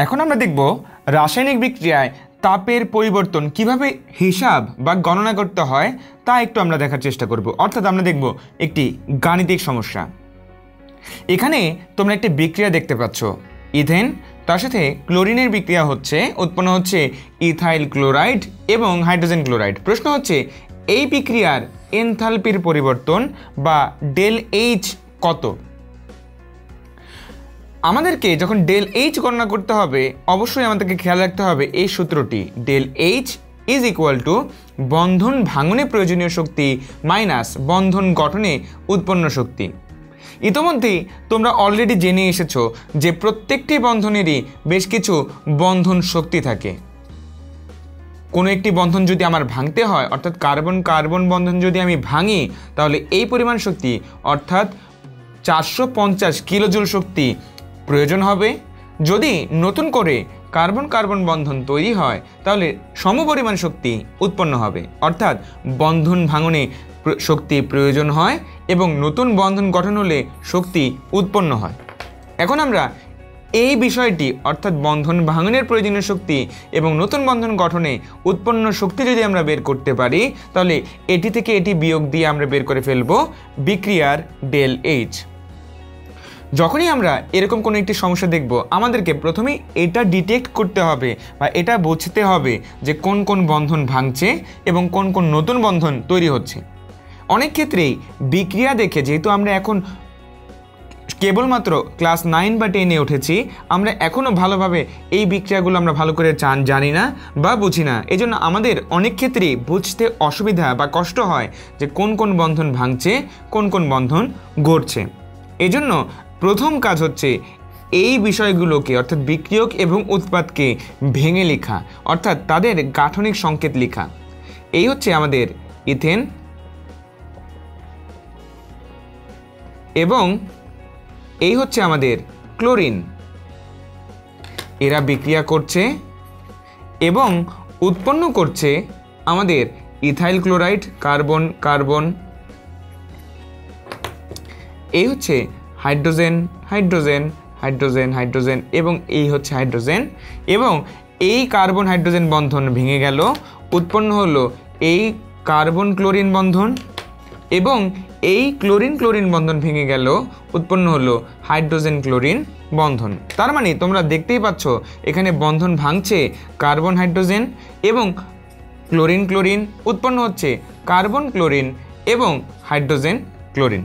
এখন আমরা দেখব রাসায়নিক বিক্রিয়ায় তাপের পরিবর্তন কিভাবে হিসাব বা গণনা করতে হয় তা একটু আমরা দেখার চেষ্টা করব। অর্থাৎ আমরা দেখব একটি গাণিতিক সমস্যা। এখানে তোমরা একটি বিক্রিয়া দেখতে পাচ্ছ, ইথেন, তার সাথে ক্লোরিনের বিক্রিয়া হচ্ছে, উৎপন্ন হচ্ছে ইথাইল ক্লোরাইড এবং হাইড্রোজেন ক্লোরাইড। প্রশ্ন হচ্ছে এই বিক্রিয়ার এনথালপির পরিবর্তন বা ডেল এইচ কত? আমাদেরকে যখন ডেল এইচ গণনা করতে হবে অবশ্যই আমাদেরকে খেয়াল রাখতে হবে এই সূত্রটি, del H is equal to বন্ধন ভাঙনে প্রয়োজনীয় শক্তি মাইনাস বন্ধন গঠনে উৎপন্ন শক্তি। ইতোমধ্যেই তোমরা অলরেডি জেনে এসেছো যে প্রত্যেকটি বন্ধনেরই বেশ কিছু বন্ধন শক্তি থাকে। কোনো একটি বন্ধন যদি আমার ভাঙতে হয়, অর্থাৎ কার্বন কার্বন বন্ধন যদি আমি ভাঙি, তাহলে এই পরিমাণ শক্তি অর্থাৎ 450 কিলোজুল শক্তি প্রয়োজন হবে। যদি নতুন করে কার্বন কার্বন বন্ধন তৈরি হয় তাহলে সমপরিমাণ শক্তি উৎপন্ন হবে, অর্থাৎ বন্ধন ভাঙনে শক্তি প্রয়োজন হয় এবং নতুন বন্ধন গঠন হলে শক্তি উৎপন্ন হয়। এখন আমরা এই বিষয়টি অর্থাৎ বন্ধন ভাঙনের প্রয়োজনীয় শক্তি এবং নতুন বন্ধন গঠনে উৎপন্ন শক্তি যদি আমরা বের করতে পারি তাহলে এটি থেকে এটি বিয়োগ দিয়ে আমরা বের করে ফেলব বিক্রিয়ার ডেল এইচ। যখনই আমরা এরকম কোনো একটি সমস্যা দেখব আমাদেরকে প্রথমেই এটা ডিটেক্ট করতে হবে বা এটা বুঝতে হবে যে কোন কোন বন্ধন ভাঙছে এবং কোন কোন নতুন বন্ধন তৈরি হচ্ছে। অনেক ক্ষেত্রেই বিক্রিয়া দেখে, যেহেতু আমরা এখন কেবলমাত্র ক্লাস 9 বা 10-এ উঠেছি, আমরা এখনও ভালোভাবে এই বিক্রিয়াগুলো আমরা ভালো করে জানি না বা বুঝি না। এই জন্য আমাদের অনেক ক্ষেত্রেই বুঝতে অসুবিধা বা কষ্ট হয় যে কোন কোন বন্ধন ভাঙছে, কোন কোন বন্ধন গড়ছে। এই জন্য প্রথম কাজ হচ্ছে এই বিষয়গুলোকে অর্থাৎ বিক্রিয়ক এবং উৎপাদকে ভেঙে লেখা, অর্থাৎ তাদের গাঠনিক সংকেত লেখা। এই হচ্ছে আমাদের ইথেন এবং এই হচ্ছে আমাদের ক্লোরিন। এরা বিক্রিয়া করছে এবং উৎপন্ন করছে আমাদের ইথাইল ক্লোরাইড, কার্বন কার্বন। এই হচ্ছে হাইড্রোজেন হাইড্রোজেন হাইড্রোজেন হাইড্রোজেন এবং এই হচ্ছে হাইড্রোজেন। এবং এই কার্বন হাইড্রোজেন বন্ধন ভেঙে গেল, উৎপন্ন হলো এই কার্বন ক্লোরিন বন্ধন এবং এই ক্লোরিন ক্লোরিন বন্ধন ভেঙে গেল, উৎপন্ন হলো হাইড্রোজেন ক্লোরিন বন্ধন। তার মানে তোমরা দেখতেই পাচ্ছ এখানে বন্ধন ভাঙছে কার্বন হাইড্রোজেন এবং ক্লোরিন ক্লোরিন, উৎপন্ন হচ্ছে কার্বন ক্লোরিন এবং হাইড্রোজেন ক্লোরিন।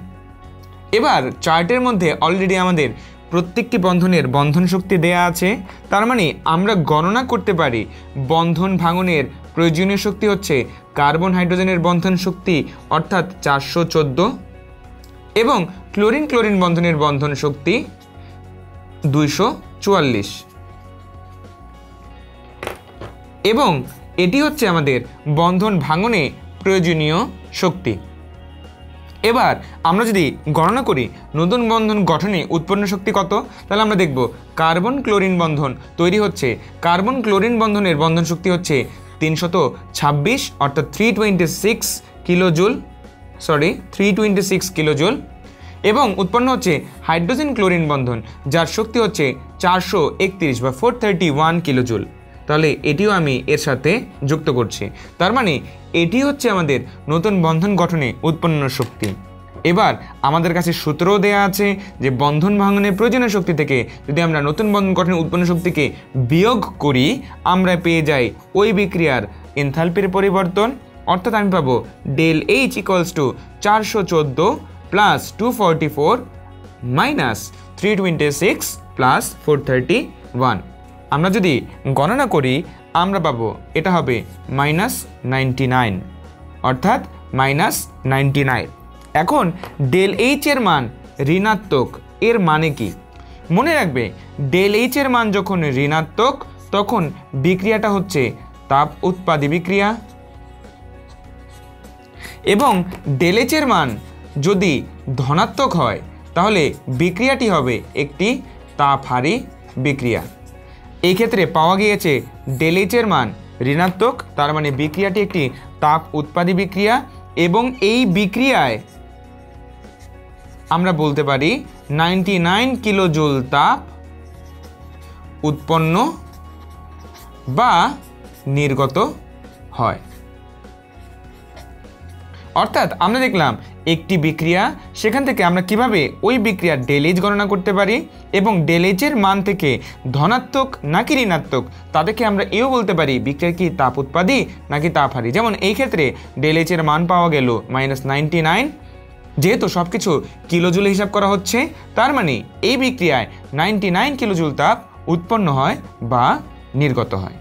এবার চার্টের মধ্যে অলরেডি আমাদের প্রত্যেকটি বন্ধনের বন্ধন শক্তি দেয়া আছে। তার মানে আমরা গণনা করতে পারি বন্ধন ভাঙনের প্রয়োজনীয় শক্তি হচ্ছে কার্বন হাইড্রোজেনের বন্ধন শক্তি অর্থাৎ 414 এবং ক্লোরিন ক্লোরিন বন্ধনের বন্ধন শক্তি 244 এবং এটি হচ্ছে আমাদের বন্ধন ভাঙনে প্রয়োজনীয় শক্তি। এবার আমরা যদি গণনা করি নতুন বন্ধন গঠনে উৎপন্ন শক্তি কত, তাহলে আমরা দেখব কার্বন ক্লোরিন বন্ধন তৈরি হচ্ছে, কার্বন ক্লোরিন বন্ধনের বন্ধন শক্তি হচ্ছে 326 অর্থাৎ 326 কিলোজুল এবং উৎপন্ন হচ্ছে হাইড্রোজেন ক্লোরিন বন্ধন যার শক্তি হচ্ছে 431 বা 431 কিলোজুল। তাহলে এটিও আমি এর সাথে যুক্ত করছি। তার মানে এটি হচ্ছে আমাদের নতুন বন্ধন গঠনে উৎপন্ন শক্তি। এবার আমাদের কাছে সূত্রও দেয়া আছে যে বন্ধন ভাঙনের প্রয়োজনীয় শক্তি থেকে যদি আমরা নতুন বন্ধন গঠনে উৎপন্ন শক্তিকে বিয়োগ করি আমরা পেয়ে যাই ওই বিক্রিয়ার এনথালপির পরিবর্তন, অর্থাৎ আমি পাবো del H equals to 414 plus 244 minus 326 plus 431। আমরা যদি গণনা করি আমরা পাবো এটা হবে -99 অর্থাৎ -99। এখন ডেল এইচ এর মান ঋণাত্মক, এর মানে কি? মনে রাখবে ডেল এইচ এর মান যখন ঋণাত্মক তখন বিক্রিয়াটা হচ্ছে তাপ উৎপাদী বিক্রিয়া এবং ডেল এইচ এর মান যদি ধনাত্মক হয় তাহলে বিক্রিয়াটি হবে একটি তাপহারী বিক্রিয়া। এই ক্ষেত্রে পাওয়া গিয়েছে ডেল এইচ এর মান ঋণাত্মক, তার মানে বিক্রিয়াটি একটি তাপ উৎপাদী বিক্রিয়া এবং এই বিক্রিয়ায় আমরা বলতে পারি 99 কিলোজুল তাপ উৎপন্ন বা নির্গত হয়। অর্থাৎ আমরা দেখলাম একটি বিক্রিয়া, সেখান থেকে আমরা কিভাবে ওই বিক্রিয়ার ডেল এইচ গণনা করতে পারি এবং ডেল এইচের মান থেকে ধনাত্মক নাকি ঋণাত্মক তা থেকে আমরা এও বলতে পারি বিক্রিয়া কি তাপ উৎপাদী নাকি তাপহারী। যেমন এই ক্ষেত্রে ডেল এইচের মান পাওয়া গেল -99, যেহেতু সব কিছু কিলোজুলে হিসাব করা হচ্ছে, তার মানে এই বিক্রিয়ায় 99 কিলোজুল তাপ উৎপন্ন হয় বা নির্গত হয়।